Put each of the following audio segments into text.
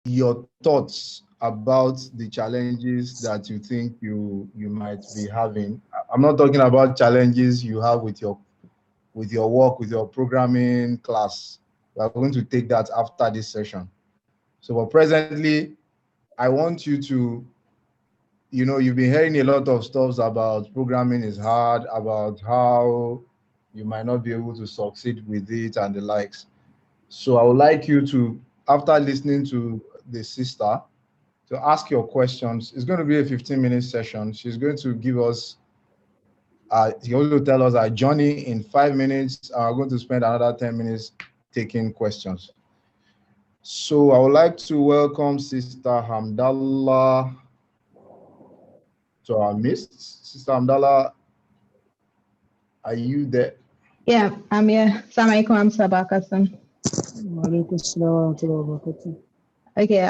your thoughts about the challenges that you think you might be having. I'm not talking about challenges you have with your work, with your programming class. We are going to take that after this session. So, but presently, I want you to, you've been hearing a lot of stuff about programming is hard, about how you might not be able to succeed with it and the likes. So I would like you to, after listening to the sister, to ask your questions. It's going to be a 15-minute session. She's going to give us, she's going to tell us our journey in 5 minutes. We're going to spend another 10 minutes taking questions. So I would like to welcome Sister Hamdallah to our midst. Sister Hamdallah, are you there? Yeah, I'm here. Assalamu alaikum, I'm Sabakasan. Okay,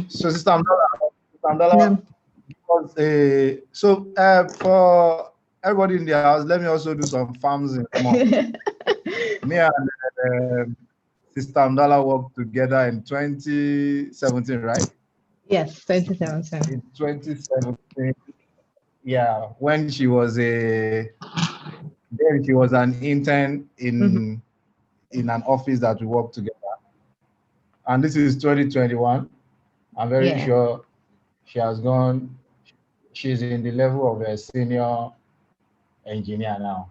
So Sister Hamdallah, no. for everybody in the house, let me also do some farms in more. Me and Sister Hamdallah worked together in 2017, right? Yes, 2017. In 2017, yeah, when she was an intern in an office that we worked together. And this is 2021. I'm very sure she has gone. She's in the level of a senior engineer now.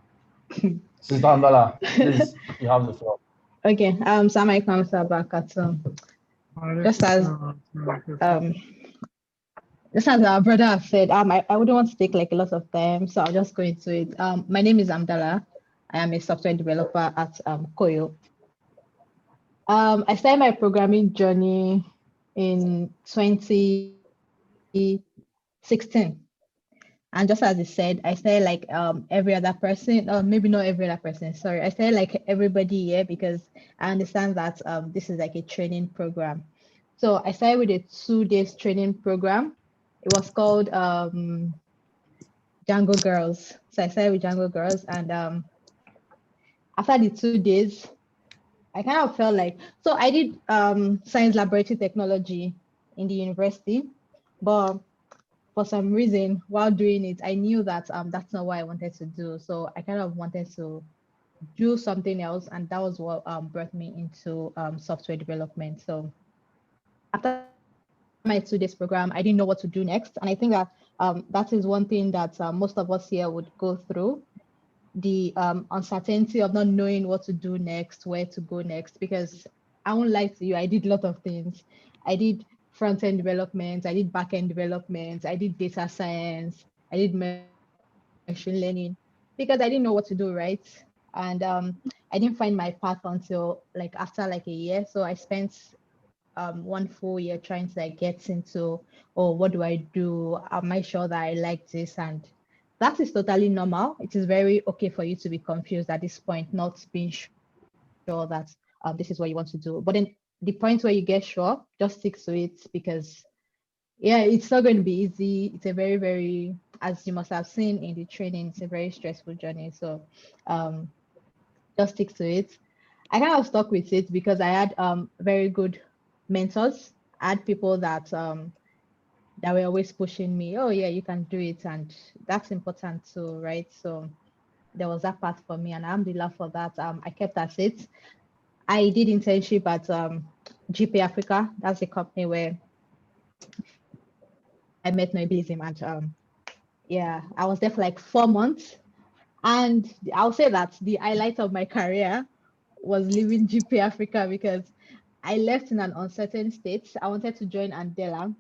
Sister Hamdallah, please, you have the floor. Okay, Assalamu alaikum, Sabakasan. Just as our brother has said, I wouldn't want to take like a lot of time, so I'll just go into it. My name is Hamdallah. I am a software developer at Koyo. I started my programming journey in 2016. And just as he said, I started like every other person, or maybe not every other person, sorry. I started like everybody here because I understand that this is like a training program. So I started with a 2 days training program. It was called Django Girls. So I started with Django Girls, and after the 2 days, I kind of felt like, so I did science laboratory technology in the university, but for some reason, while doing it, I knew that that's not what I wanted to do. So I kind of wanted to do something else, and that was what brought me into software development. So after my 2 days program, I didn't know what to do next, and I think that that is one thing that most of us here would go through, the uncertainty of not knowing what to do next, where to go next, because I won't lie to you, I did a lot of things. I did front-end development, I did back-end development, I did data science, I did machine learning, because I didn't know what to do, right? And I didn't find my path until like after like a year. So I spent 1 full year trying to like get into, oh, what do I do? Am I sure that I like this? And that is totally normal. It is very okay for you to be confused at this point, not being sure that this is what you want to do. But then the point where you get sure, just stick to it, because yeah, it's not going to be easy. It's a very, very, as you must have seen in the training, it's a very stressful journey. So just stick to it. I kind of stuck with it because I had very good mentors. I had people that that were always pushing me. Oh yeah, you can do it, and that's important too, right? So there was that part for me, and alhamdulillah for that. I kept at it. I did internship at GP Africa. That's a company where I met Nobilism, and yeah, I was there for like 4 months. And I'll say that the highlight of my career was leaving GP Africa, because I left in an uncertain state. I wanted to join Andela,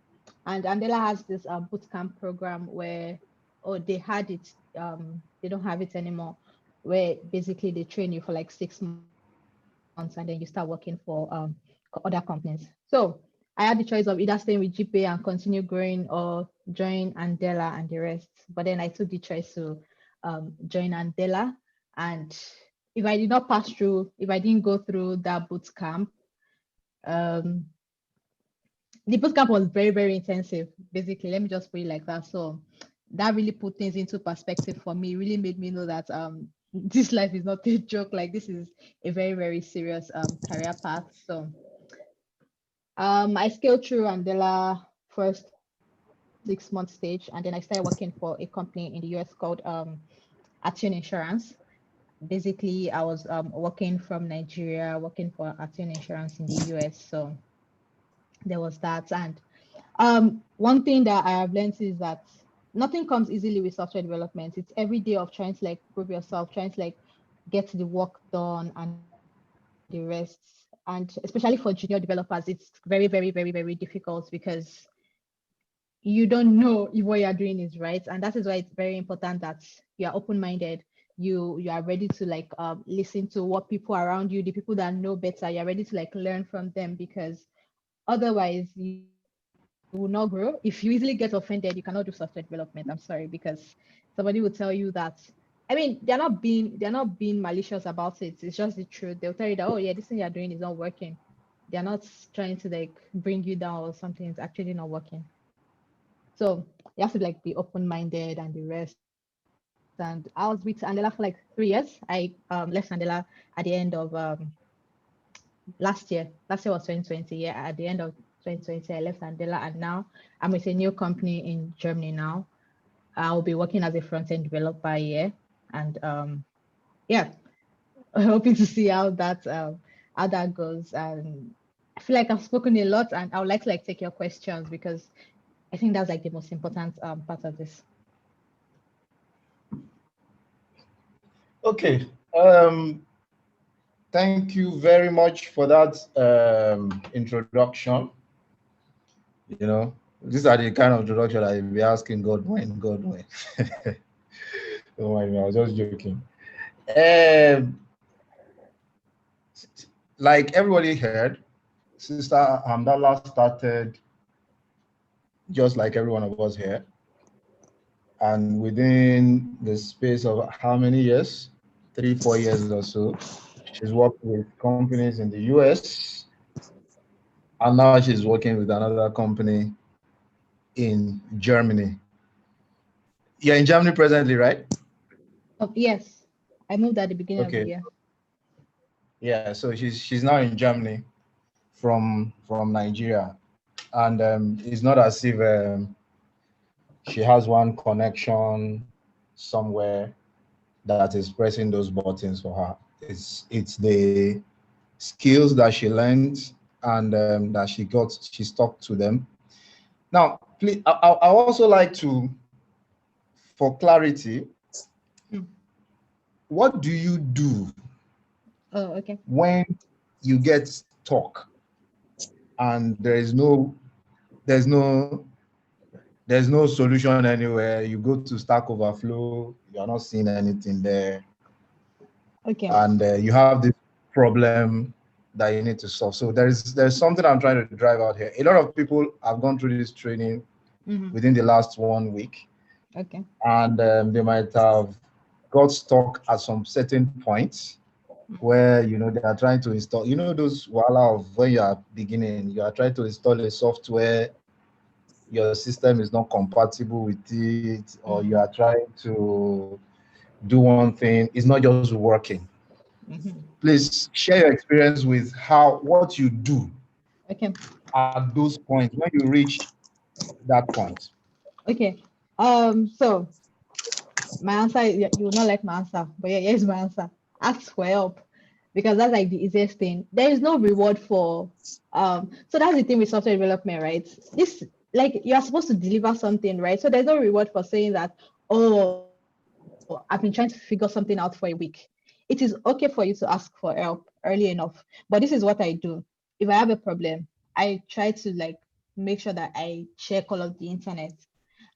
and Andela has this bootcamp program where, oh, they had it, they don't have it anymore, where basically they train you for like 6 months and then you start working for other companies. So I had the choice of either staying with GPA and continue growing, or join Andela and the rest. But then I took the choice to join Andela. And if I did not pass through, if I didn't go through that boot camp, the boot camp was very, very intensive, basically. Let me just put it like that. So that really put things into perspective for me. It really made me know that this life is not a joke. Like, this is a very, very serious career path. So I scaled through Hamdallah first 6 month stage, and then I started working for a company in the US called Action Insurance. Basically, I was working from Nigeria, working for Action Insurance in the US. So there was that. And one thing that I have learned is that nothing comes easily with software development. It's every day of trying to like prove yourself, trying to like get the work done and the rest. And especially for junior developers, it's very, very, very, very difficult because you don't know if what you're doing is right. And that is why it's very important that you are open-minded. You are ready to like listen to what people around you, the people that know better, you're ready to like learn from them, because otherwise you will not grow. If you easily get offended, you cannot do software development. I'm sorry, because somebody will tell you that. I mean, they're not being malicious about it. It's just the truth. They'll tell you that, oh yeah, this thing you're doing is not working. They're not trying to like bring you down or something. It's actually not working. So you have to like be open-minded and the rest. And I was with Andela for like 3 years. I left Andela at the end of last year. Last year was 2020. Yeah, at the end of 2020, I left Andela, and now I'm with a new company in Germany now. I'll be working as a front-end developer here. And yeah, hoping to see how that goes. And I feel like I've spoken a lot, and I would like to like take your questions, because I think that's like the most important part of this. Okay. Thank you very much for that introduction. You know, these are the kind of introduction that you'll be asking God when, God when. Don't mind me, I was just joking. Like everybody heard, Sister Hamdallah started just like every one of us here. And within the space of how many years? 3-4 years or so, she's worked with companies in the US. And now she's working with another company in Germany. You're in Germany presently, right? Oh, yes, I moved at the beginning of the Okay. year. Yeah, so she's now in Germany from Nigeria. And it's not as if she has one connection somewhere that is pressing those buttons for her. It's the skills that she learned and that she stuck to them. Now, please, I also like to, for clarity, what do you do Okay. when you get stuck and there's no solution anywhere? You go to Stack Overflow, you're not seeing anything there. Okay. And you have this problem that you need to solve. So there's something I'm trying to drive out here. A lot of people have gone through this training within the last 1 week. Okay. And they might have got stuck at some certain points where they are trying to install, those voila of when you are beginning, you are trying to install a software, your system is not compatible with it, or you are trying to do one thing, it's not just working. Please share your experience with what you do at those points when you reach that point. Okay. So my answer, you will not like my answer, but yeah, here's my answer. Ask for help, because that's like the easiest thing. There is no reward for so that's the thing with software development, right? This, like, you are supposed to deliver something, right? So there's no reward for saying that, oh, I've been trying to figure something out for a week. It is okay for you to ask for help early enough. But this is what I do. If I have a problem, I try to like make sure that I check all of the internet.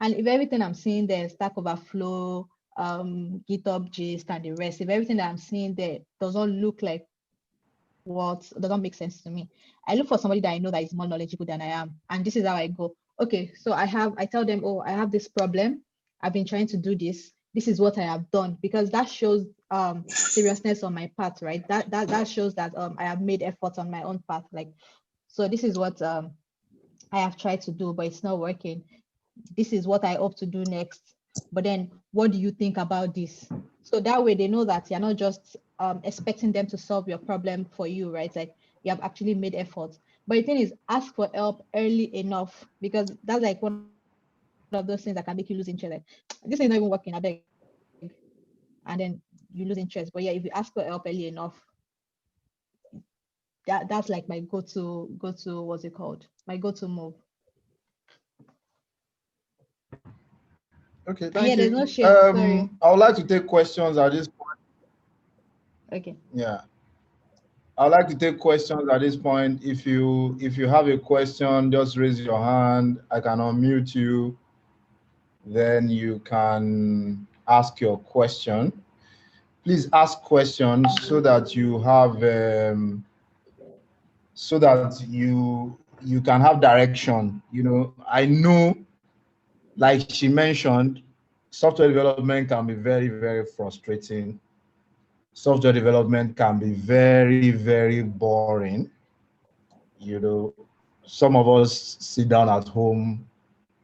And if everything I'm seeing there, Stack Overflow, GitHub gist, and the rest, if everything that I'm seeing there doesn't look like what doesn't make sense to me, I look for somebody that I know that is more knowledgeable than I am. And this is how I go. Okay, so I tell them, oh, I have this problem. I've been trying to do this. This is what I have done, because that shows seriousness on my part, right? That shows that I have made efforts on my own part. Like, so this is what I have tried to do, but it's not working. This is what I hope to do next. But then, what do you think about this? So that way they know that you're not just expecting them to solve your problem for you, right? Like, you have actually made efforts. But the thing is, ask for help early enough, because that's like one of those things that can make you lose interest. Like, this is not even working, I beg. And then you lose interest. But yeah, if you ask for help early enough, that's like my go-to, what's it called? My go-to move. Okay, And thank yeah, there's no you. shame. Sorry. I would like to take questions at this point. Okay. Yeah. I would like to take questions at this point. If you have a question, just raise your hand. I can unmute you. Then you can ask your question. Please ask questions so that you have so that you can have direction. You know, I know, like she mentioned, software development can be very, very frustrating. Software development can be very, very boring. You know, some of us sit down at home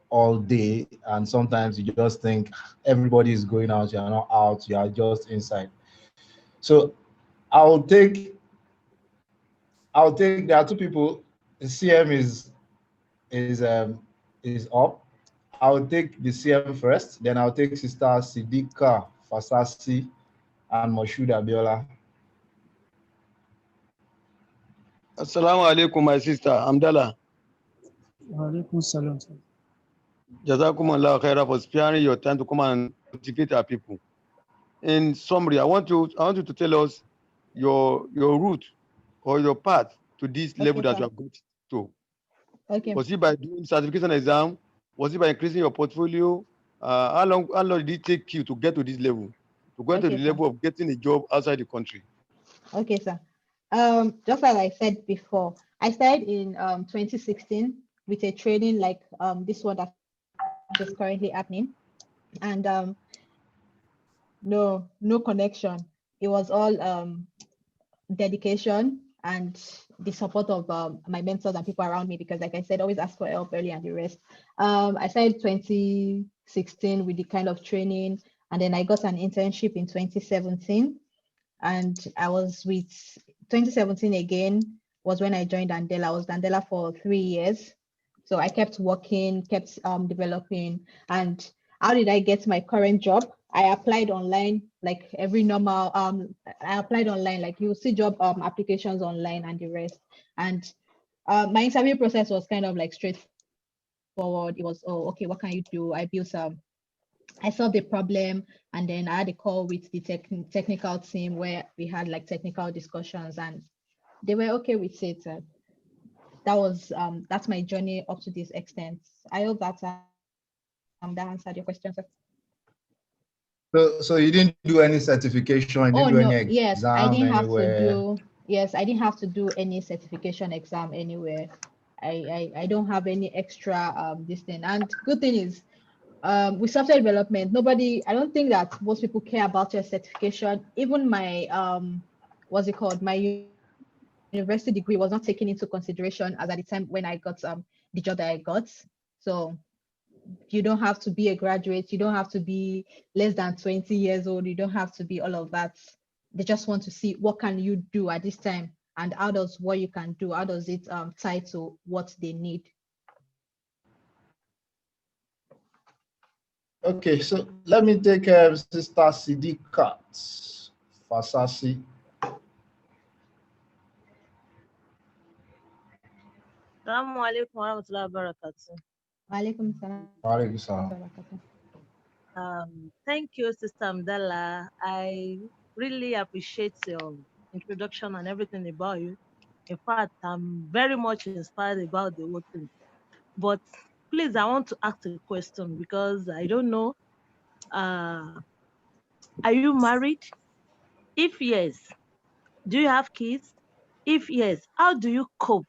all day, and sometimes you just think everybody is going out, you are not out, you are just inside. So I'll take there are two people. The CM is up. I'll take the CM first, then I'll take Sister Sidika Fasasi and Moshood Abiola. Assalamu alaikum, my sister Hamdallah. Walaikum salam. Jazakumullah khaira for sparing your time to come and motivate our people. In summary, I want you to tell us your route or your path to this level that sir. you have got to. Okay. Was it by doing certification exam? Was it by increasing your portfolio? How long did it take you to get to this level? To get to the level of getting a job outside the country? Okay, sir. Just like I said before, I started in 2016 with a training like this one that is currently happening, and no connection. It was all dedication and the support of my mentors and people around me, because like I said, always ask for help early and the rest. I started 2016 with the kind of training, and then I got an internship in 2017, and I was with 2017 again was when I joined Andela. I was Andela for 3 years. So I kept working, kept developing. And how did I get my current job? I applied online, like every normal, I applied online, like you see job applications online and the rest. And my interview process was kind of like straightforward. It was, oh, okay, what can you do? I solved the problem, and then I had a call with the technical team where we had like technical discussions, and they were okay with it. That's my journey up to this extent. I hope that answered your question, sir. So you didn't do any certification, you didn't do any yes, I exam didn't have to anywhere? do. Yes, I didn't have to do any certification exam anywhere. I don't have any extra this thing. And good thing is, with software development, I don't think that most people care about your certification. Even my what's it called? My university degree was not taken into consideration as at the time when I got the job that I got. So you don't have to be a graduate, you don't have to be less than 20 years old, you don't have to be all of that. They just want to see what can you do at this time, and how does what you can do, how does it tie to what they need. Okay, so let me take Sister Sidika Fasasi. Assalamu alaikum warahmatullahi wabarakatuh. Walaikum salam. Walaikum salam. Thank you, Sister Hamdallah. I really appreciate your introduction and everything about you. In fact, I'm very much inspired about the whole thing. But please, I want to ask a question because I don't know. Are you married? If yes, do you have kids? If yes, how do you cope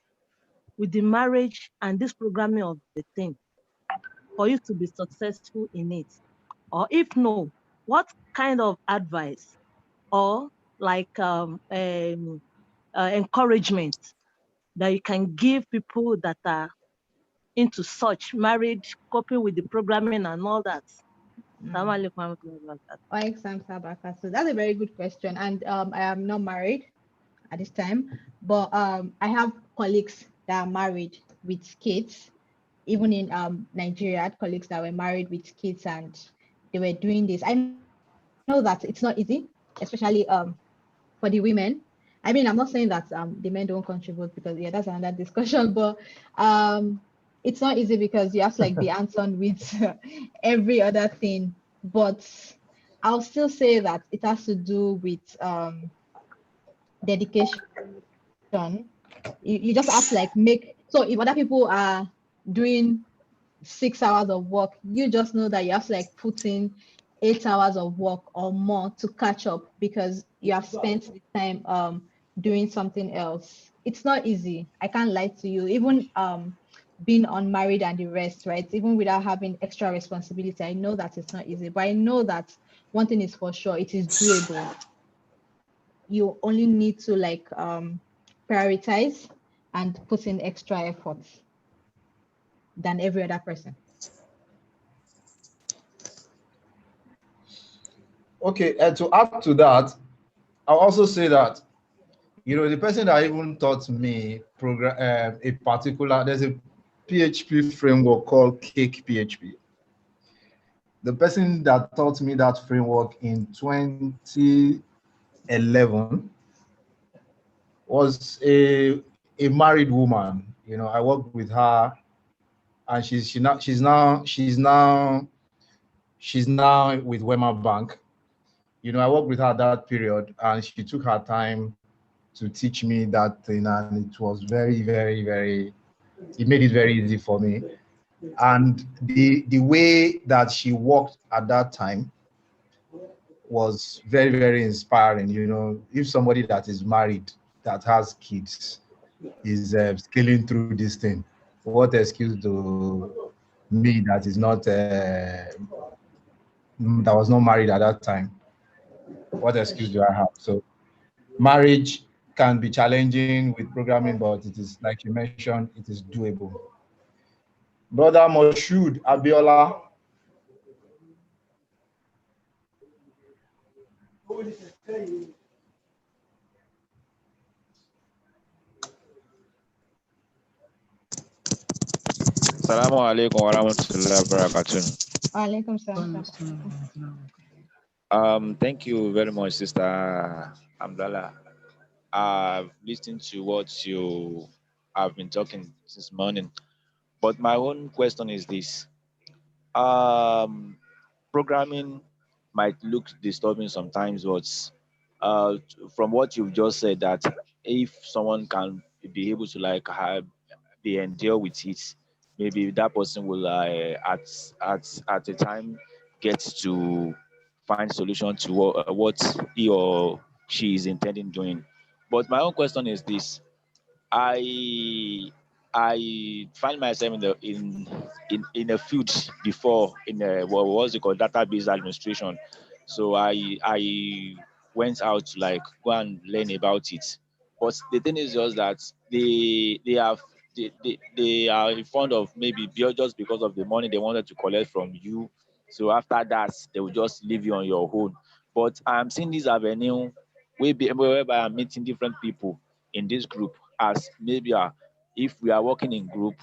with the marriage and this programming of the thing for you to be successful in it? Or if no, what kind of advice or like encouragement that you can give people that are into such marriage, coping with the programming and all that? So that's a very good question. And I am not married at this time, but I have colleagues that are married with kids. Even in Nigeria, I had colleagues that were married with kids and they were doing this. I know that it's not easy, especially for the women. I mean, I'm not saying that the men don't contribute, because yeah, that's another discussion, but it's not easy because you have to like be hands-on with every other thing. But I'll still say that it has to do with dedication. You just have to like make, so if other people are doing 6 hours of work, you just know that you have to like put in 8 hours of work or more to catch up, because you have spent the time doing something else. It's not easy, I can't lie to you. Even being unmarried and the rest, right? Even without having extra responsibility, I know that it's not easy, but I know that one thing is for sure, it is doable. You only need to like prioritize and put in extra effort than every other person. Okay, and to add to that, I'll also say that, the person that even taught me a particular, there's a PHP framework called Cake PHP. The person that taught me that framework in 2011 was a married woman. I worked with her, and she's now with Wema Bank. I worked with her that period, and she took her time to teach me that thing, and it was very, very, very, it made it very easy for me. And the way that she worked at that time was very, very inspiring. If somebody that is married, that has kids, is scaling through this thing, what excuse do me that is not that was not married at that time? What excuse do I have? So marriage can be challenging with programming, but it is, like you mentioned, it is doable. Brother Moshood Abiola. Assalamu alaikum wa rahmatullahi wa barakatuh. Alaikum salam. Thank you very much, Sister Hamdallah. I've listened to what you have been talking since morning, but my own question is this: programming might look disturbing sometimes, but from what you've just said, that if someone can be able to like be endure with it, maybe that person will at a time get to find solution to what he or she is intending doing. But my own question is this: I I find myself in a field before, in a what's it called, database administration. So I went out to like go and learn about it. But the thing is just that they are fond of maybe just because of the money they wanted to collect from you. So after that, they will just leave you on your own. But I'm seeing this avenue whereby I'm meeting different people in this group, as maybe if we are working in group,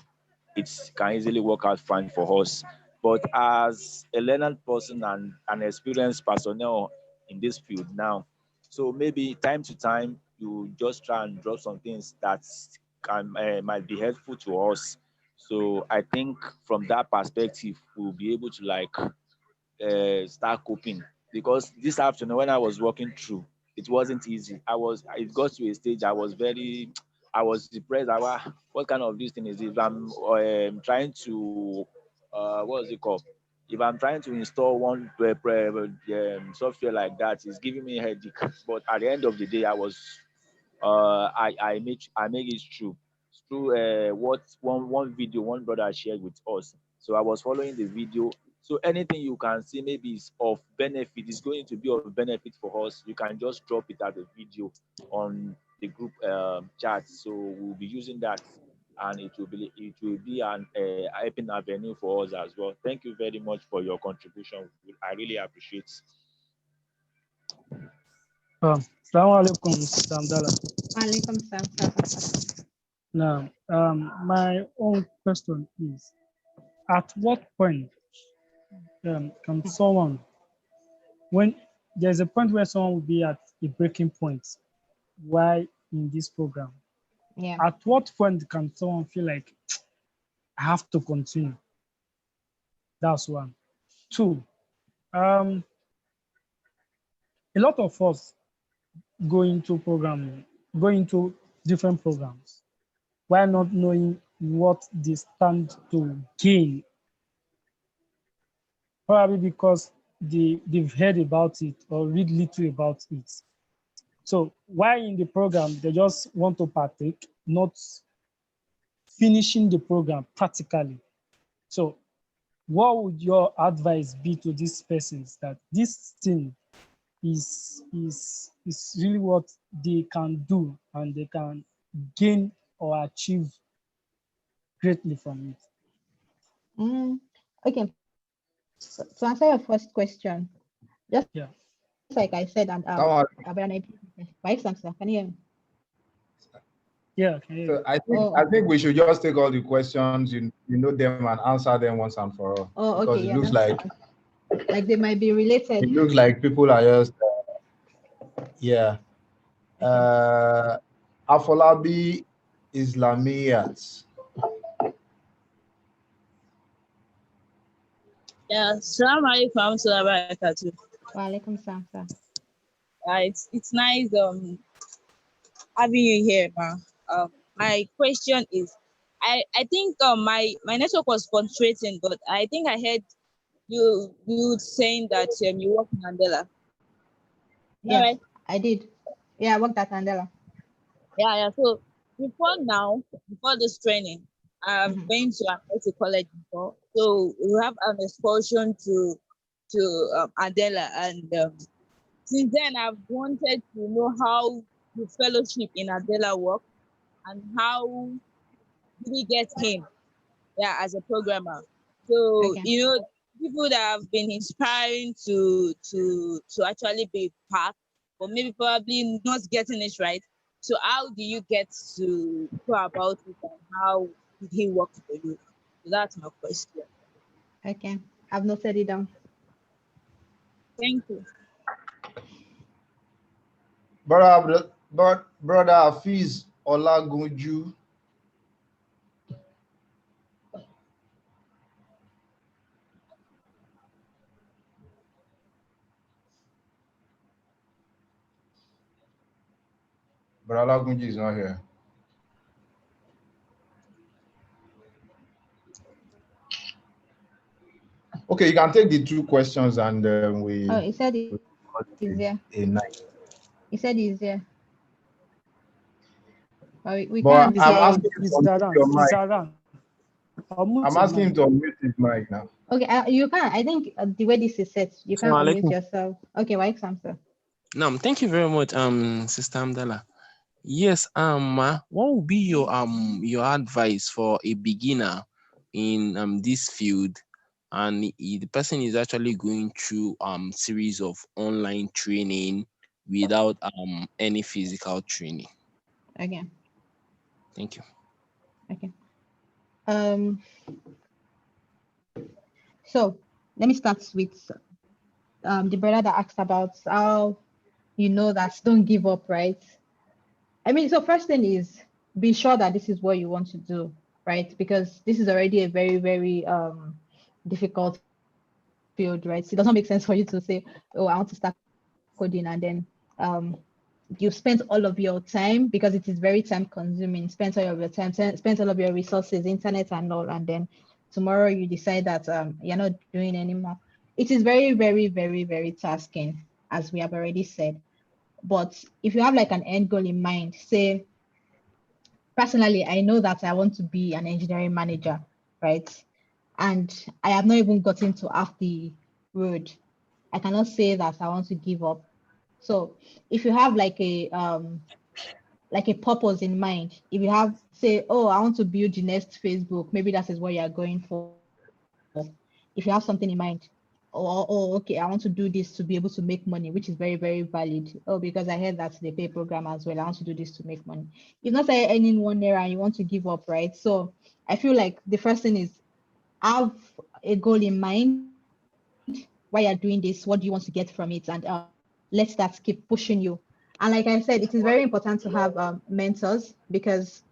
it can easily work out fine for us. But as a learned person and an experienced personnel in this field now, so maybe time to time you just try and drop some things that can might be helpful to us. So I think from that perspective, we'll be able to like start coping. Because this afternoon when I was walking through, it wasn't easy. It got to a stage I was depressed. What kind of this thing is this? I'm trying to what is it called? If I'm trying to install one software like that, it's giving me a headache. But at the end of the day, I make it through what one video one brother shared with us. So I was following the video. So anything you can see maybe is of benefit, is going to be of benefit for us. You can just drop it as a video on the group chat. So we'll be using that, and it will be an helping avenue for us as well. Thank you very much for your contribution. I really appreciate. Assalamu alaikum, Mr. Hamdallah. Alaikum salam. Now, my own question is, at what point can someone, when there's a point where someone will be at a breaking point, why in this program? Yeah. At what point can someone feel like I have to continue? That's one. Two, a lot of us go into programming, go into different programs, while not knowing what they stand to gain. Probably because they've heard about it or read little about it. So while in the program, they just want to partake, not finishing the program practically. So what would your advice be to these persons that this thing is really what they can do and they can gain or achieve greatly from it? Okay. So to answer your first question, just Yeah. like I said, and Someone- about an Vice Chancellor, can you hear me? Yeah. Okay. So I Oh, think we should just take all the questions, you know them, and answer them once and for all. oh, Because okay, it yeah, looks that's like fine. Like they might be related. people are just yeah. Okay. Afolabi Islamiyat. Yeah, Assalamu alaikum warahmatullahi wabarakatuh. Wa alaikum salam, sir. It's nice having you here, ma. My question is, I think my network was fluctuating, but I think I heard you saying that you work in Mandela. Yeah, Right? I did. Yeah, I worked at Hamdallah. Yeah. So before this training, I've Mhm. been to an IT college before, so we have an excursion to Adela, and since then I've wanted to know how the fellowship in Adela works and how did we get him, yeah, as a programmer. So Okay. people that have been inspiring to actually be part, but maybe probably not getting it right. So how do you get to go about it and how did he work for you? So that's my question. Okay. I've noted it down. Thank you. Brother Hafiz Olagunju. Brother Olagunju is not here. Okay, you can take the two questions and we. Oh, he said he's there. A night. He said he's there. We But can't I'm hear him. asking you to unmute your mic. I'm asking him to unmute his mic now. Okay, you can. I think the way this is set, you can Assalamu unmute alaikum. yourself. Okay, why Samsung? No, thank you very much, Sister Hamdallah. Yes, what would be your advice for a beginner in this field, and the person is actually going through series of online training without any physical training? Okay. Thank you. Okay. So let me start with the brother that asked about how you know that don't give up, right? I mean, so first thing is be sure that this is what you want to do, right? Because this is already a very, very difficult field, right? So it doesn't make sense for you to say, oh, I want to start coding, and then you've spent all of your time, because it is very time consuming, spent all of your time, spent all of your resources, internet and all, and then tomorrow you decide that you're not doing anymore. It is very, very, very, very tasking, as we have already said. But if you have like an end goal in mind, say, personally, I know that I want to be an engineering manager, right? And I have not even gotten to half the road. I cannot say that I want to give up. So if you have like a purpose in mind, if you have, say, oh, I want to build the next Facebook, maybe that is what you are going for. If you have something in mind, or okay, I want to do this to be able to make money, which is very, very valid. Oh, because I heard that's the pay program as well. I want to do this to make money. If not earning 1 naira and you want to give up, right? So I feel like the first thing is have a goal in mind. Why you're doing this? What do you want to get from it? And let that keep pushing you. And like I said, it is very important to have mentors, because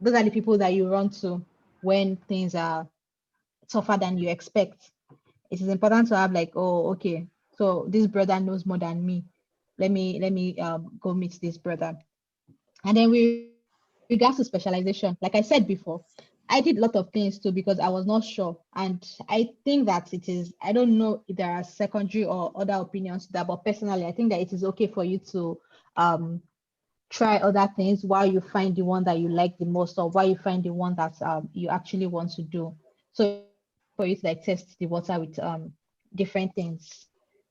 those are the people that you run to when things are tougher than you expect. It is important to have like, oh, okay, so this brother knows more than me. Let me go meet this brother. And then with regards to specialization, like I said before, I did a lot of things too because I was not sure. And I think that it is, I don't know if there are secondary or other opinions to that, but personally, I think that it is okay for you to try other things while you find the one that you like the most, or while you find the one that you actually want to do. So for you to like test the water with different things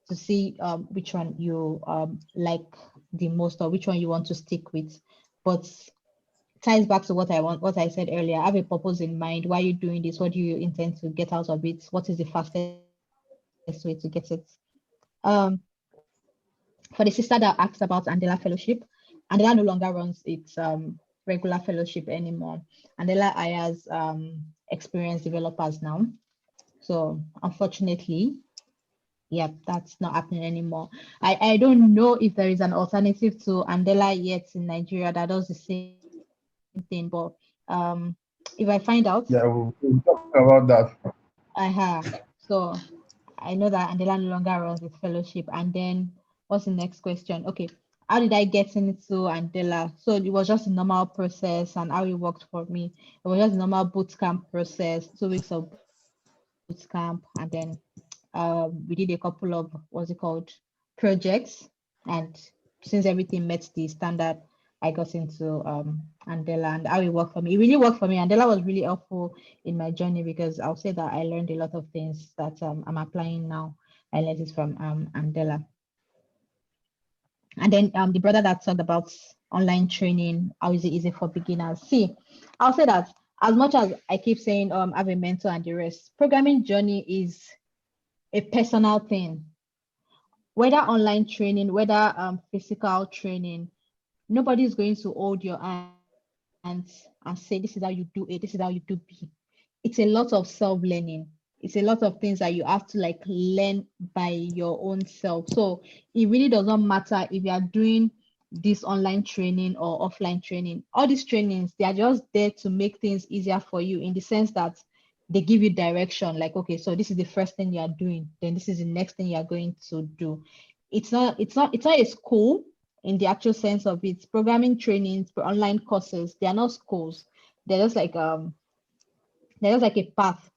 to see which one you like the most, or which one you want to stick with. But ties back to what I said earlier. Have a purpose in mind. Why are you doing this? What do you intend to get out of it? What is the fastest way to get it? For the sister that asked about Andela Fellowship, Andela no longer runs its regular fellowship anymore. Andela hires experienced developers now. So unfortunately, yeah, that's not happening anymore. I don't know if there is an alternative to Andela yet in Nigeria that does the same thing, but if I find out, Yeah, we'll talk about that. So I know that Andela no longer runs its fellowship. And then what's the next question? Okay, how did I get into Andela? So it was just a normal process, and how it worked for me. It was just a normal boot camp process, 2 weeks of boot camp, and then we did a couple of projects, and since everything met the standard, I got into Andela, and how it worked for me. It really worked for me. Andela was really helpful in my journey because I'll say that I learned a lot of things that I'm applying now. I learned it from Andela. And then the brother that talked about online training, how is it easy for beginners? See, I'll say that as much as I keep saying have a mentor and the rest, programming journey is a personal thing. Whether online training, whether physical training, nobody is going to hold your hands and say, this is how you do A, this is how you do B. It's a lot of self-learning. It's a lot of things that you have to like learn by your own self. So it really doesn't matter if you are doing this online training or offline training. All these trainings, they are just there to make things easier for you, in the sense that they give you direction. Like, okay, so this is the first thing you are doing, then this is the next thing you are going to do. It's not a school in the actual sense of it. Programming trainings, online courses, they are not schools. They're just like a path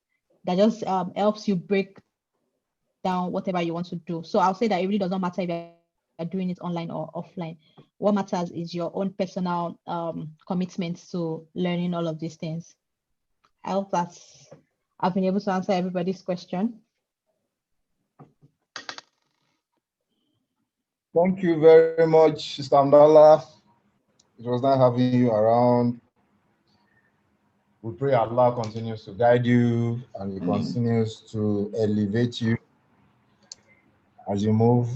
that just helps you break down whatever you want to do. So I'll say that it really doesn't matter if you're doing it online or offline. What matters is your own personal commitment to learning all of these things. I hope that I've been able to answer everybody's question. Thank you very much, Sister Hamdallah. It was nice having you around. We pray Allah continues to guide you and He continues to elevate you as you move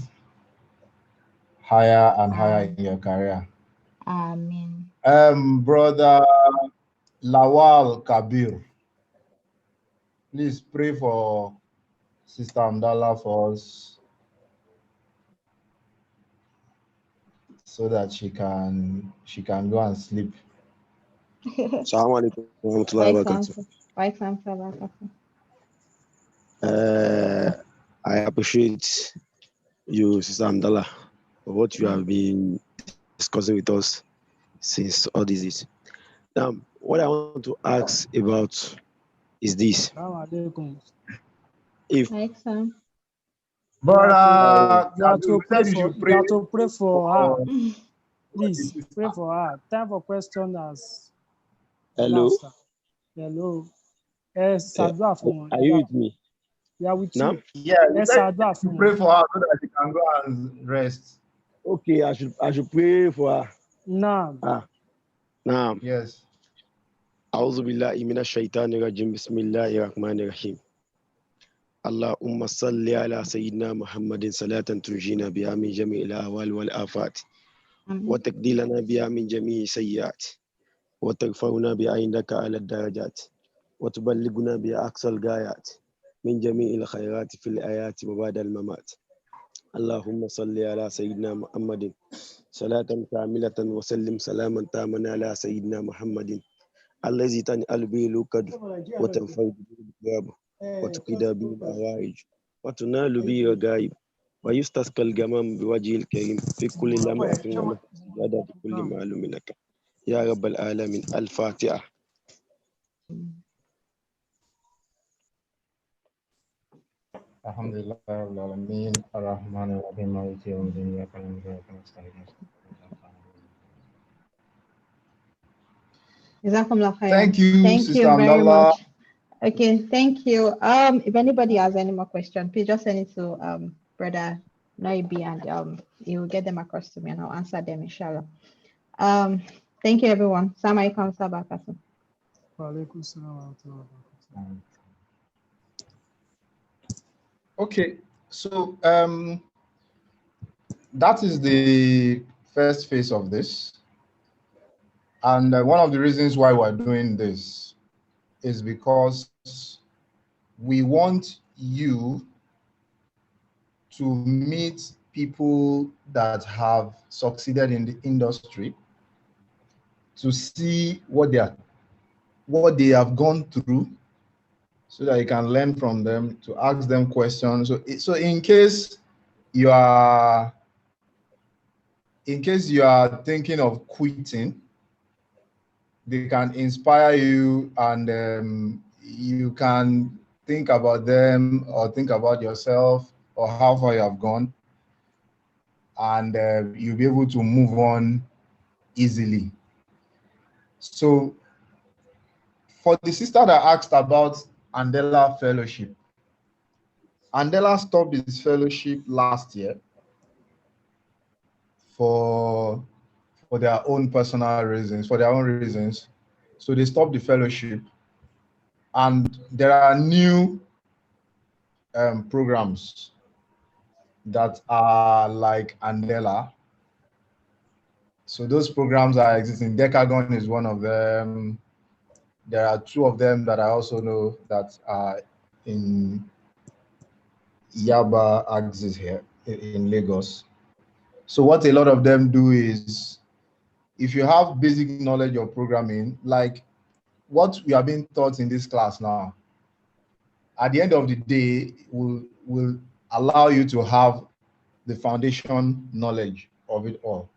higher and higher in your career. Amen. Brother Lawal Kabir, please pray for Sister Hamdallah for us, so that she can go and sleep. Assalamu alaikum warahmatullahi wabarakatuh. I appreciate you, Sister Hamdallah, for what you have been discussing with us since all this is. Now, what I want to ask about is this. If Brother, you have to pray for her. Please pray for her. Time for questioners. Hello. Hello. Yes, are you with me? Yeah, with now? you. Yeah, Yes, you pray for her so that she can go and rest. Okay, I should pray for her. No. Now. Yes. أعوذ بالله من الشيطان الرجيم بسم الله الرحمن الرحيم اللهم صل على سيدنا محمد صلاة تنجينا بها من جميع الأهوال والآفات وتقضي لنا بها من جميع السيئات وترفعنا بها عندك على الدرجات وتبلغنا بها أقصى الغايات من جميع الخيرات في الآيات وبعد الممات. اللهم صل على سيدنا محمد صلاة كاملة وسلم سلاما تاما على سيدنا محمد الذي تنأل به العقد وتنفرد به الأبواب وتقضى به الحوائج وتنال به الرغائب ويستسقى الغمام بوجه الكريم في كل لمحة ونفس زيادة كل معلوم لك يا رب العالمين. الفاتحة. Alhamdulillah Rabbil Alamin, Ar-Rahman Ar-Rahim, Maliki Yawmiddin, Iyyaka na'budu wa iyyaka nasta'in. Jazakumullah khairan. Thank you, Thank Sister you very Hamdallah. much. Okay, thank you. If anybody has any more questions, please just send it to Brother Noibi, and he will get them across to me, and I'll answer them, inshallah. Thank you, everyone. Assalamu alaikum wa rahmatullahi wa barakatuh. Wa alaikum salam wa rahmatullahi wa barakatuh. Okay, so that is the first phase of this. And one of the reasons why we're doing this is because we want you to meet people that have succeeded in the industry, to see what they have gone through, so that you can learn from them, to ask them questions. So in case you are thinking of quitting, they can inspire you, and you can think about them or think about yourself or how far you have gone, and you'll be able to move on easily. So for the sister that asked about Hamdallah Fellowship, Hamdallah stopped his fellowship last year for their own personal reasons, for their own reasons. So they stopped the fellowship, and there are new programs that are like Hamdallah. So those programs are existing. Decagon is one of them. There are two of them that I also know that are in Yaba axis here in Lagos. So what a lot of them do is, if you have basic knowledge of programming, like what we are being taught in this class now, at the end of the day, will allow you to have the foundation knowledge of it all.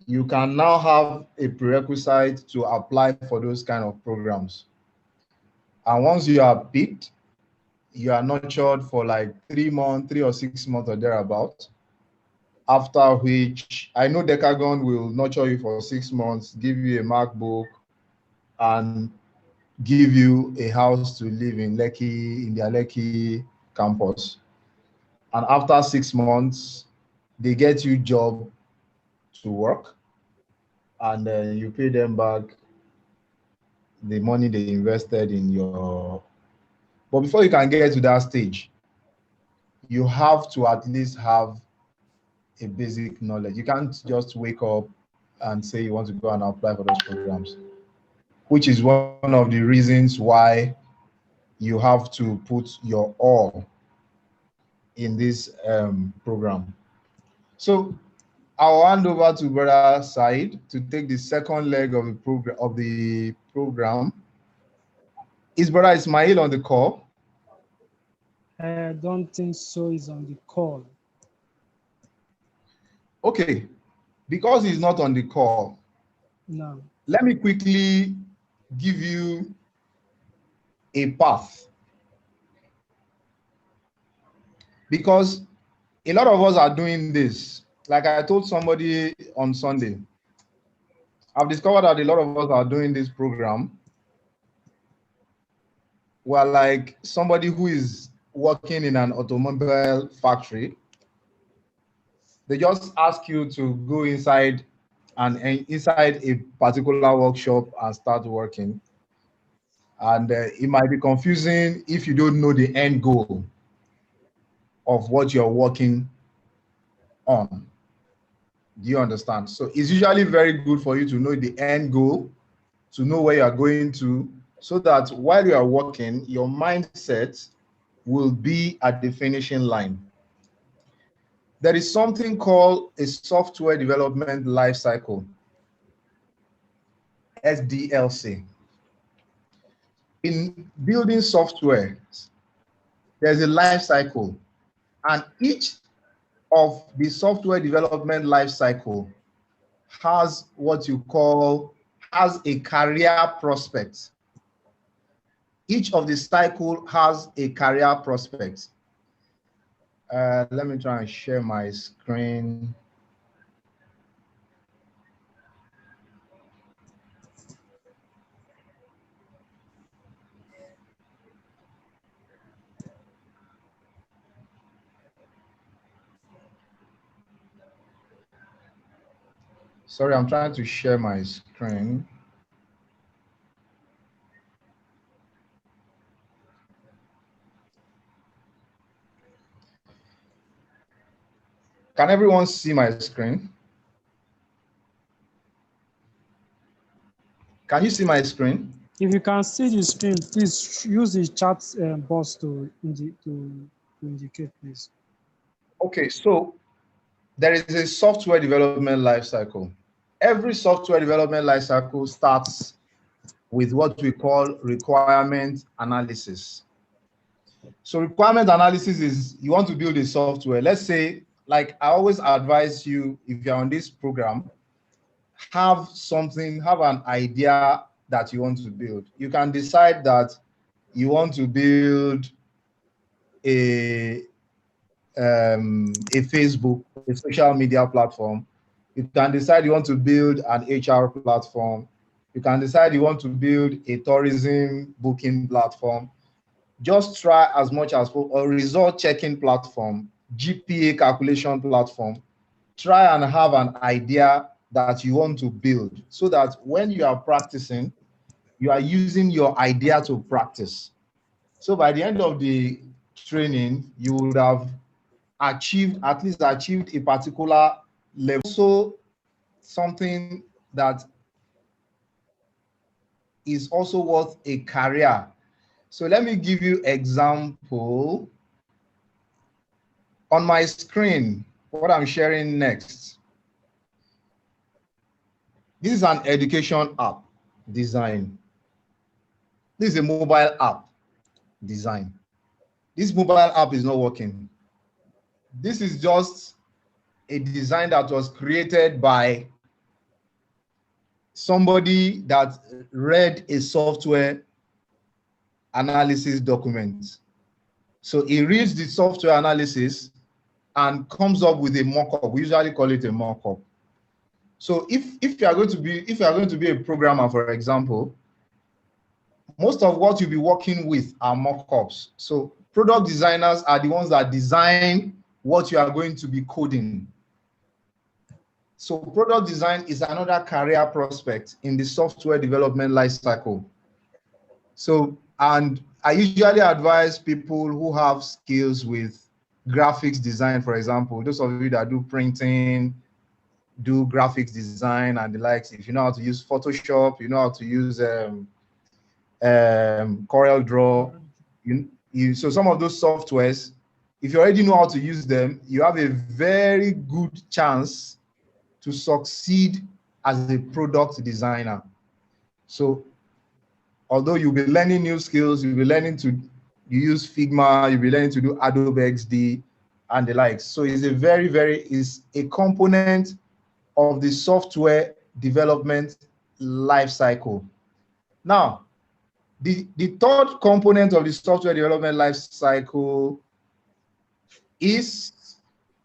You can now have a prerequisite to apply for those kind of programs. And once you are picked, you are nurtured for like 3 months, 3 or 6 months or thereabout. After which, I know Decagon will nurture you for 6 months, give you a MacBook, and give you a house to live in Lekki, in their Lekki campus. And after 6 months, they get you job to work, and then you pay them back the money they invested in your. But before you can get to that stage, you have to at least have a basic knowledge. You can't just wake up and say you want to go and apply for those programs, which is one of the reasons why you have to put your all in this program. So I'll hand over to Brother Said to take the second leg of the program. Is Brother Ismail on the call? I don't think so. He's on the call. Okay, because he's not on the call, No. let me quickly give you a path. Because a lot of us are doing this. Like I told somebody on Sunday, I've discovered that a lot of us are doing this program. We're like somebody who is working in an automobile factory. They just ask you to go inside and inside a particular workshop and start working. And it might be confusing if you don't know the end goal of what you're working on. Do you understand? So it's usually very good for you to know the end goal, to know where you are going to, so that while you are working, your mindset will be at the finishing line. There is something called a software development life cycle, SDLC. In building software, there's a life cycle, and each of the software development life cycle has what you call, has a career prospect. Each of the cycle has a career prospect. Let me try and share my screen. Sorry, I'm trying to share my screen. Can everyone see my screen? Can you see my screen? If you can see the screen, please use the chat box to indicate, please. Okay, so there is a software development life cycle. Every software development life cycle starts with what we call requirement analysis. So requirement analysis is, you want to build a software. Let's say, like I always advise you, if you're on this program, have an idea that you want to build. You can decide that you want to build a Facebook, a social media platform. You can decide you want to build an HR platform. You can decide you want to build a tourism booking platform. Just try as much as possible, a result checking platform, GPA calculation platform. Try and have an idea that you want to build, so that when you are practicing, you are using your idea to practice. So by the end of the training, you would have achieved a particular level. So something that is also worth a career. So let me give you example. On my screen, what I'm sharing next. This is an education app design. This is a mobile app design. This mobile app is not working. This is just a design that was created by somebody that read a software analysis document. So he reads the software analysis and comes up with a mock-up. We usually call it a mock-up. So if you are going to be a programmer, for example, most of what you'll be working with are mock-ups. So product designers are the ones that design what you are going to be coding. So product design is another career prospect in the software development life cycle. So, and I usually advise people who have skills with graphics design, for example, those of you that do printing, do graphics design and the likes. If you know how to use Photoshop, you know how to use Corel Draw, so some of those softwares, if you already know how to use them, you have a very good chance to succeed as a product designer. So although you'll be learning new skills, you'll be learning to use Figma, you'll be learning to do Adobe XD and the likes. So it's is a component of the software development life cycle. Now, the third component of the software development life cycle is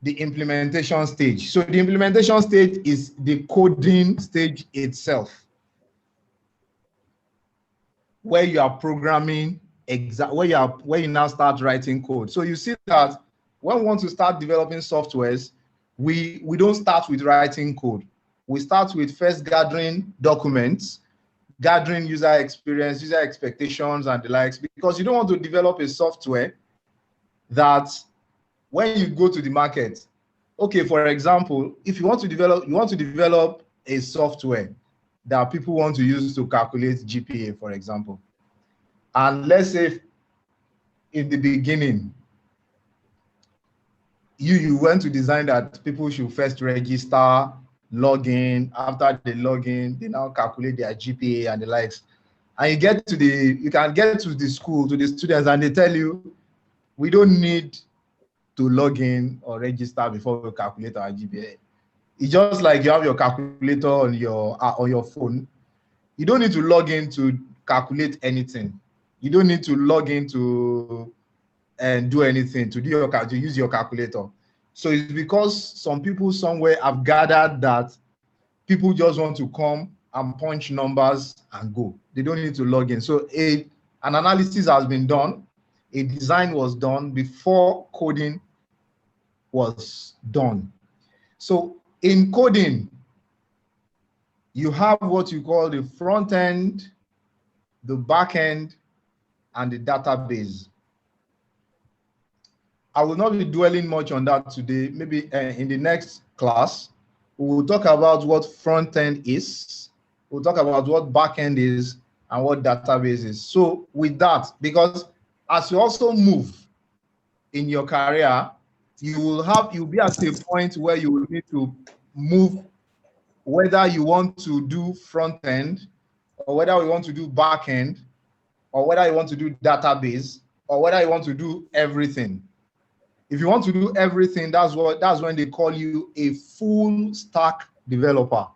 the implementation stage. So the implementation stage is the coding stage itself, where you are programming, where you now start writing code. So you see that when we want to start developing softwares, we don't start with writing code. We start with first gathering documents. gathering user experience, user expectations, and the likes, because you don't want to develop a software that when you go to the market, okay, for example, if you want to develop a software that people want to use to calculate GPA, for example, and let's say in the beginning, you went to design that people should first register, log in. After they log in, they now calculate their GPA and the likes. And you can get to the school, to the students, and they tell you, we don't need to log in or register before we calculate our GPA. It's just like you have your calculator on your phone. You don't need to log in to calculate anything. You don't need to log in to do anything to use your calculator. So it's because some people somewhere have gathered that people just want to come and punch numbers and go. They don't need to log in. So an analysis has been done, a design was done before coding was done. So in coding, you have what you call the front end, the back end, and the database. I will not be dwelling much on that today. Maybe in the next class, we will talk about what front end is. We'll talk about what back end is and what database is. So with that, because as you also move in your career, you'll be at a point where you will need to move, whether you want to do front end, or whether you want to do back end, or whether you want to do database, or whether you want to do everything. If you want to do everything, that's when they call you a full stack developer.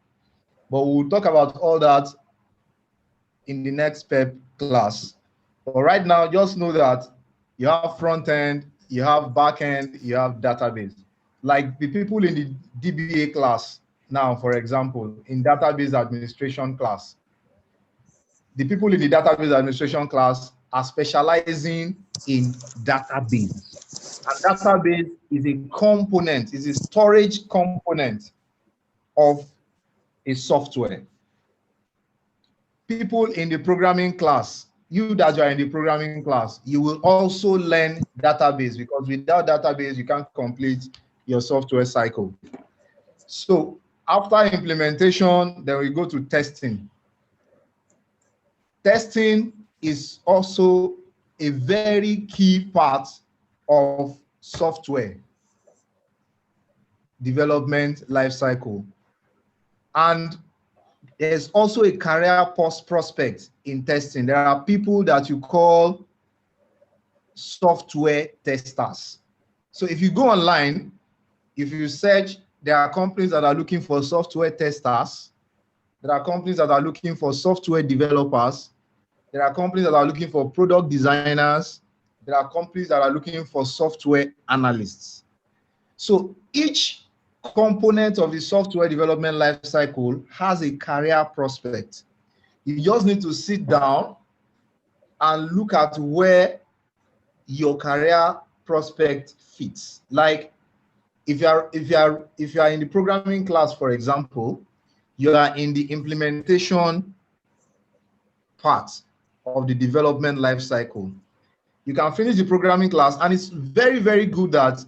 But we'll talk about all that in the next PEP class. But right now, just know that you have front end, you have back end, you have database. Like the people in the DBA class now, for example, in database administration class, the people in the database administration class are specializing in database. And database is a component, is a storage component of a software. People in the programming class, you that are in the programming class, you will also learn database, because without database, you can't complete your software cycle. So after implementation, then we go to testing. Testing is also a very key part of software development lifecycle. And there's also a career prospect in testing. There are people that you call software testers. So if you go online, if you search, there are companies that are looking for software testers. There are companies that are looking for software developers. There are companies that are looking for product designers. There are companies that are looking for software analysts. So each component of the software development lifecycle has a career prospect. You just need to sit down and look at where your career prospect fits. Like if you are in the programming class, for example, you are in the implementation part of the development lifecycle. You can finish the programming class, and it's very, very good that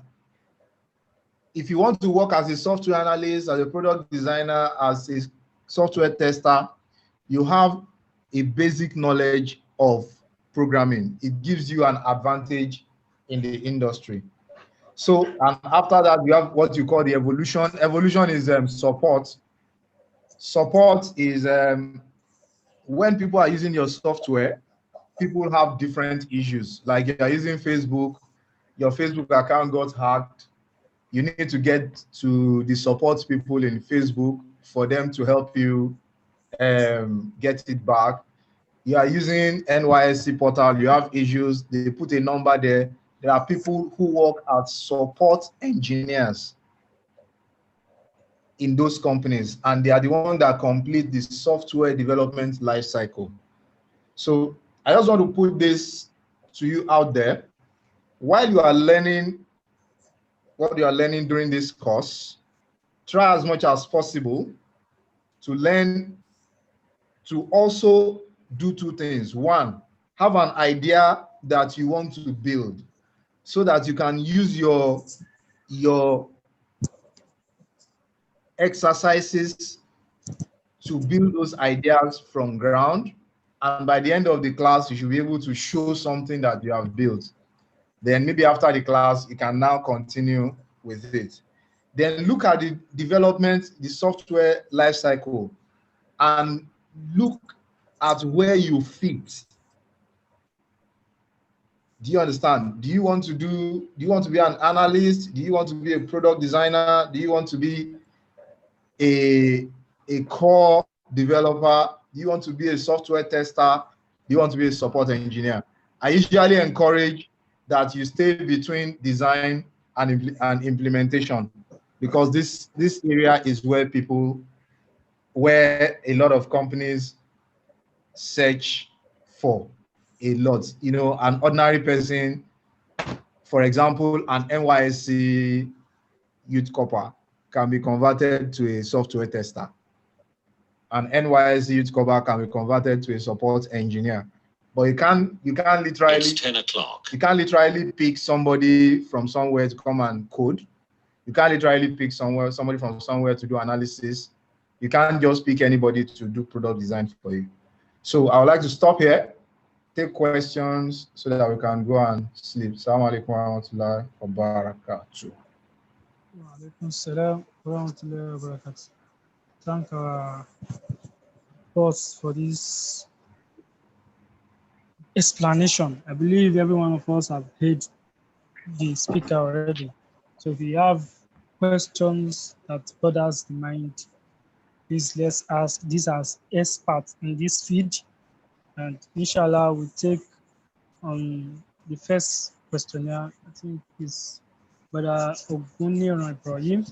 if you want to work as a software analyst, as a product designer, as a software tester, you have a basic knowledge of programming. It gives you an advantage in the industry. So, and after that, you have what you call the evolution. Evolution is support. Support is when people are using your software, people have different issues. Like you're using Facebook, your Facebook account got hacked. You need to get to the support people in Facebook for them to help you get it back. You are using NYSC portal, you have issues, they put a number there. There are people who work as support engineers in those companies, and they are the ones that complete the software development lifecycle. So I just want to put this to you out there. While you are learning what you are learning during this course, try as much as possible to learn to also do two things. One, have an idea that you want to build so that you can use your exercises to build those ideas from ground. And by the end of the class, you should be able to show something that you have built. Then maybe after the class, you can now continue with it. Then look at the development, the software lifecycle, and look at where you fit. Do you understand? Do you want to be an analyst? Do you want to be a product designer? Do you want to be a core developer? Do you want to be a software tester? Do you want to be a support engineer? I usually encourage that you stay between design and implementation, because this area is where a lot of companies search for a lot. You know, an ordinary person, for example, an NYSC youth corper can be converted to a software tester. An NYSC youth corper can be converted to a support engineer. But you can't literally, it's 10 o'clock. You can't literally pick somebody from somewhere to come and code. You can't literally pick somebody from somewhere to do analysis. You can't just pick anybody to do product design for you. So I would like to stop here, take questions so that we can go and sleep. Assalamu alaikum warahmatullahi wabarakatuh. Wa alaikum salam wa rahmatullahi wa barakatuh. Thank our boss for this explanation. I believe every one of us have heard the speaker already. So if you have questions that bothers the mind, please let's ask these as experts in this field. And inshallah, we'll take on the first questionnaire. I think is Brother Ogunniran Ibrahim.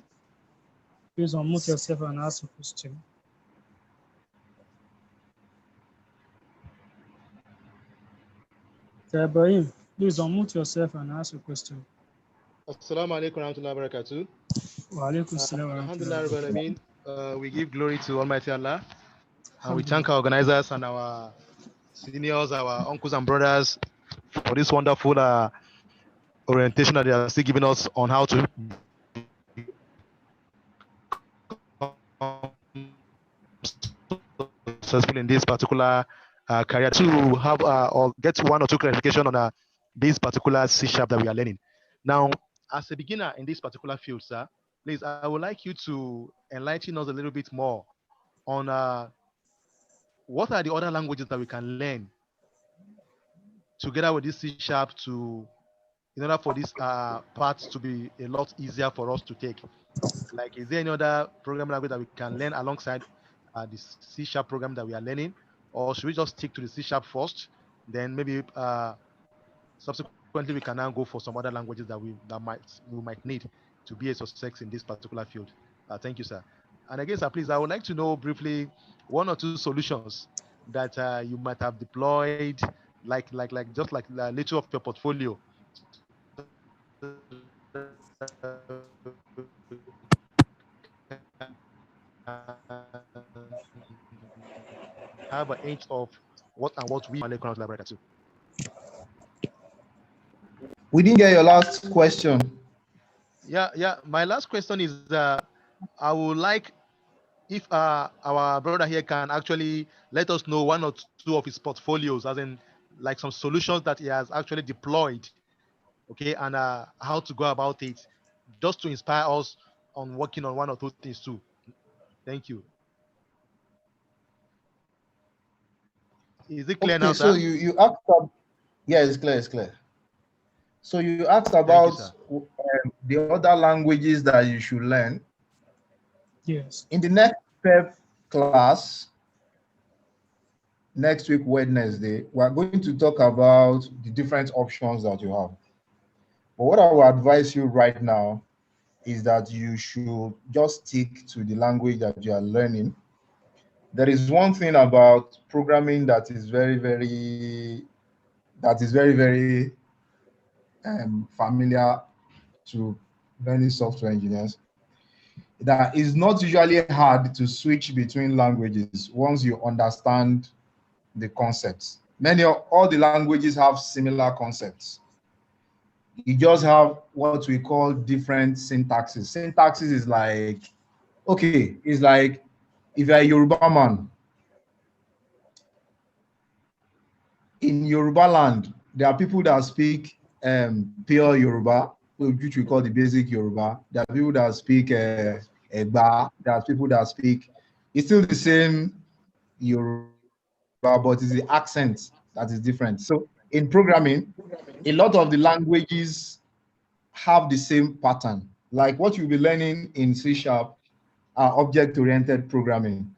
Please unmute yourself and ask a question. Ibrahim, please unmute yourself and ask a question. Assalamu alaikum warahmatullahi wabarakatuh. Wa alaikum salam wa Alhamdulillah rahmatullahi. Rabbil Alameen. We give glory to Almighty Allah, and we thank our organizers and our seniors, our uncles and brothers for this wonderful orientation that they are still giving us on how to successful in this particular career, to have or get one or two clarification on this particular C# that we are learning. Now, as a beginner in this particular field, sir, please, I would like you to enlighten us a little bit more on what are the other languages that we can learn together with this C# in order for this part to be a lot easier for us to take. Like, is there any other programming language that we can learn alongside this C# program that we are learning, or should we just stick to the C# first, then maybe subsequently we can now go for some other languages that we might need to be a success in this particular field? Thank you, sir. And again, sir, please, I would like to know briefly one or two solutions that you might have deployed, like little of your portfolio. Have an inch of what we to. We didn't get your last question. Yeah. My last question is, I would like if our brother here can actually let us know one or two of his portfolios, as in like some solutions that he has actually deployed, okay, and how to go about it, just to inspire us on working on one or two things too. Thank you. Is it clear now, sir? So you asked about, yeah, it's clear. So you asked about the other languages that you should learn. Yes. In the next PEP class, next week, Wednesday, we're going to talk about the different options that you have. But what I will advise you right now is that you should just stick to the language that you are learning. There is one thing about programming that is very, very familiar to many software engineers. that is not usually hard to switch between languages once you understand the concepts. All the languages have similar concepts. You just have what we call different syntaxes. Syntaxes is like, okay, it's like if you're a Yoruba man, in Yoruba land, there are people that speak pure Yoruba, which we call the basic Yoruba. There are people that speak Egba. There are people that speak, it's still the same Yoruba, but it's the accent that is different. So in programming, a lot of the languages have the same pattern. Like what you'll be learning in C# are object-oriented programming.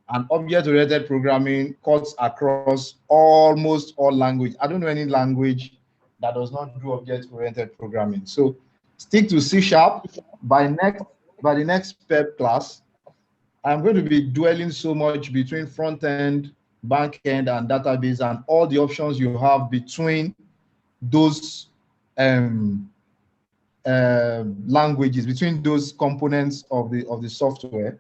And object-oriented programming cuts across almost all language. I don't know any language that does not do object-oriented programming. So stick to C#. By the next PEP class, I'm going to be dwelling so much between front-end, back-end, and database, and all the options you have between those languages, between those components of the software,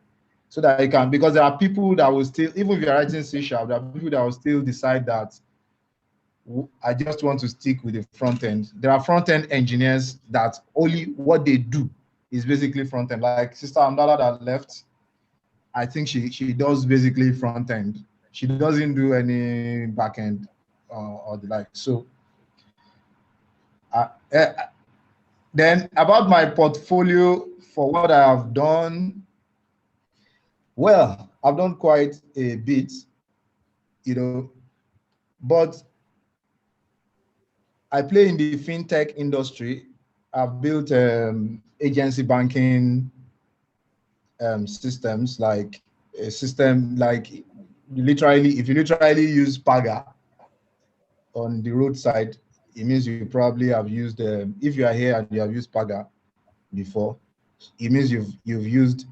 so that you can, because there are people that will still, even if you're writing C#, there are people that will still decide that I just want to stick with the front end. There are front end engineers that only what they do is basically front end. Like Sister Hamdallah that left, I think she does basically front end. She doesn't do any back end or the like. So then about my portfolio for what I have done, well, I've done quite a bit, but I play in the fintech industry. I've built agency banking systems, like a system like if you literally use Paga on the roadside, it means you probably have used, if you are here and you have used Paga before, it means you've used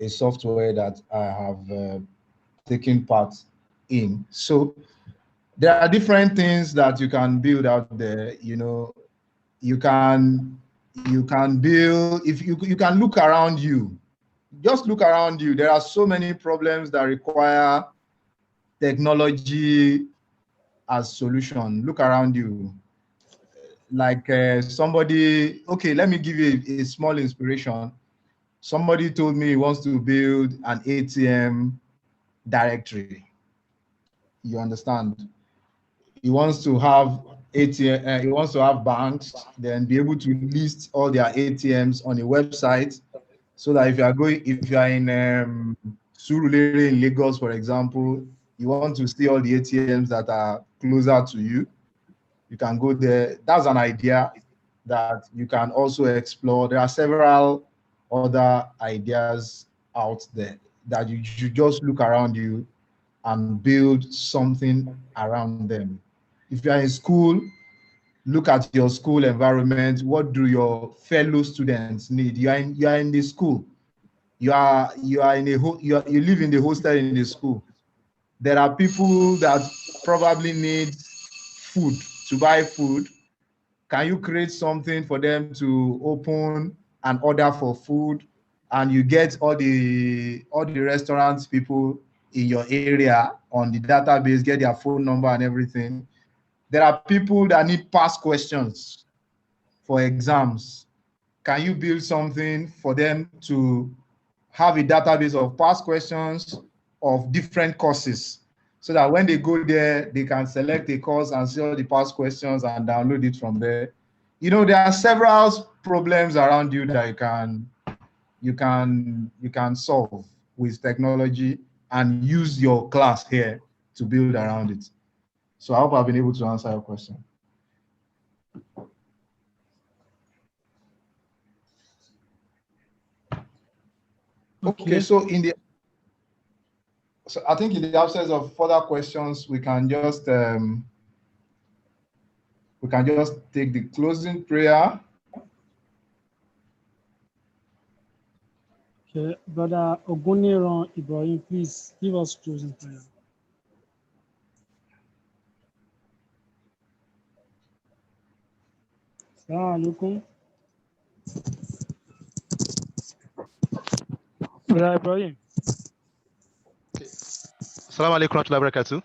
a software that I have taken part in. So there are different things that you can build out there. You can build, if you can look around you, just look around you. There are so many problems that require technology as solution. Look around you. Like somebody, okay, let me give you a small inspiration. Somebody told me he wants to build an ATM directory. You understand? He wants to have ATM, he wants to have banks, then be able to list all their ATMs on a website, so that if you are in Surulere in Lagos, for example, you want to see all the ATMs that are closer to you, you can go there. That's an idea that you can also explore. There are several other ideas out there that you should just look around you and build something around them. If you are in school, look at your school environment. What do your fellow students need? You are in the school. You live in the hostel in the school. There are people that probably need food, to buy food. Can you create something for them to open and order for food, and you get all the restaurants people in your area on the database, get their phone number and everything? There are people that need past questions for exams. Can you build something for them to have a database of past questions of different courses, so that when they go there, they can select a course and see all the past questions and download it from there? There are several problems around you that you can solve with technology, and use your class here to build around it. So I hope I've been able to answer your question. Okay, so I think in the absence of further questions, we can just take the closing prayer. Okay, Brother Oguniran Ibrahim, please give us closing prayer. Assalamu alaikum. Brother Ibrahim. Assalamu alaikum warahmatullahi wabarakatuh.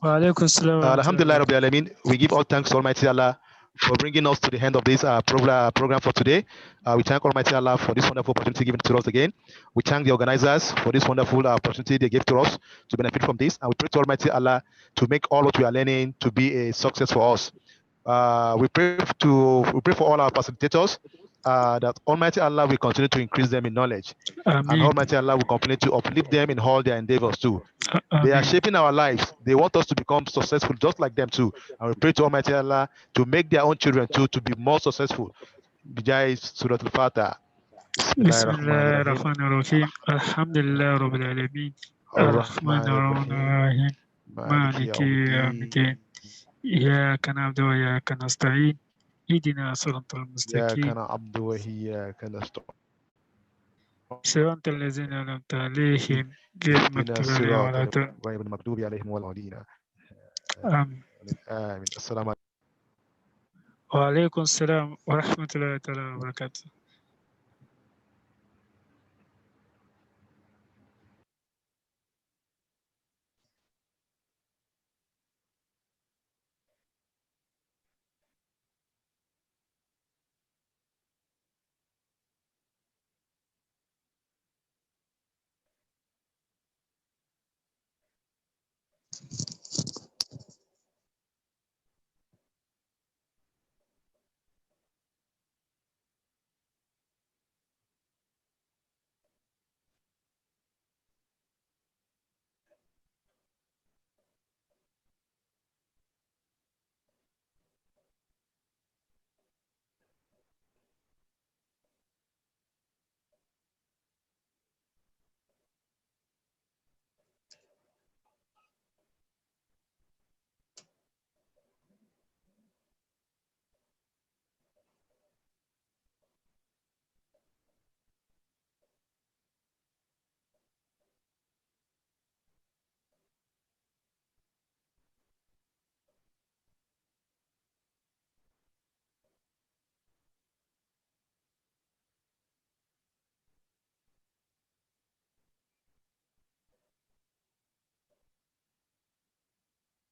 Wa alaikum salam. Alhamdulillah Rabbil Alameen. We give all thanks to Almighty Allah for bringing us to the end of this program for today. We thank Almighty Allah for this wonderful opportunity given to us again. We thank the organizers for this wonderful opportunity they gave to us to benefit from this. And we pray to Almighty Allah to make all what we are learning to be a success for us. We pray for all our facilitators that Almighty Allah will continue to increase them in knowledge. And Almighty Allah will continue to uplift them in all their endeavors too. They are shaping our lives. They want us to become successful just like them too. And we pray to Almighty Allah to make their own children too to be more successful. Bijay Surah Al-Fatiha. Bismillahirrahmanirrahim. Alhamdulillah Rabbil Alameen. Ar-Rahmanir-Rahim. Maliki Yawmiddin. إياك نعبد وإياك نستعين اهدنا الصراط المستقيم إياك نعبد وإياك نستعين صراط الذين أنعمت عليهم غير المغضوب عليهم ولا الضالين. آمين. آمين. السلام عليكم. وعليكم السلام ورحمة الله تعالى وبركاته.